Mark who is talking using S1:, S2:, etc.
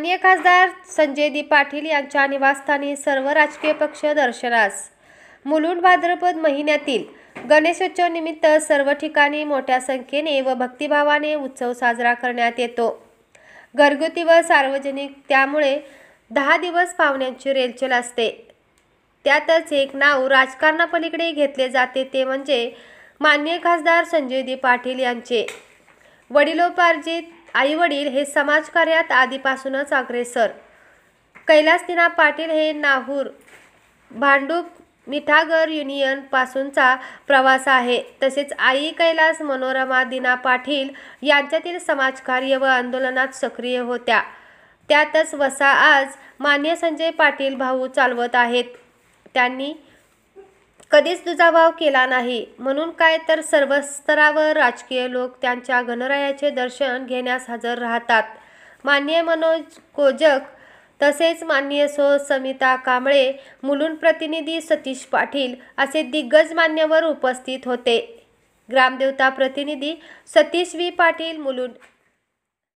S1: माननीय खासदार संजय पाटील यांच्या निवासस्थानी सर्व राजकीय पक्ष दर्शनास। मुलुंड भाद्रपद महिन्यातील गणेशोत्सव निमित्त सर्व ठिकाणी मोठ्या संख्येने व भक्तिभावाने उत्सव साजरा करण्यात येतो। घरगुती व सार्वजनिक, त्यामुळे 10 दिवस पाहुण्यांची रेलचेल असते। त्यातच एक नाव राजकारणापलीकडे घेतले जाते ते म्हणजे माननीय खासदार संजय पाटील यांचे। वडिलोपार्जित आई-वडील हे समाजकार्यात आधीपासूनच अग्रेसर। कैलास पाटील हे नाहूर भांडूप मिठागर युनियन पासूनचा प्रवास आहे। तसेच आई कैलास मनोरमा दीना पाटील यांच्यातील समाजकार्य व आंदोलनात सक्रिय होत्या। त्यातच वसा आज माननीय संजय पाटील भाऊ चालवत आहेत। त्यांनी कधीच दुजाभाव केला नाही, म्हणून काय तर सर्व स्तरावर राजकीय लोक त्यांच्या गणरायाचे दर्शन घेण्यास हजर राहतात। माननीय मनोज कोजक तसेच माननीय सौ समिता कांबळे, मुलुंड प्रतिनिधी सतीश पाटील असे दिग्गज मान्यवर उपस्थित होते। ग्रामदेवता प्रतिनिधी सतीश पाटील, मुलुंड।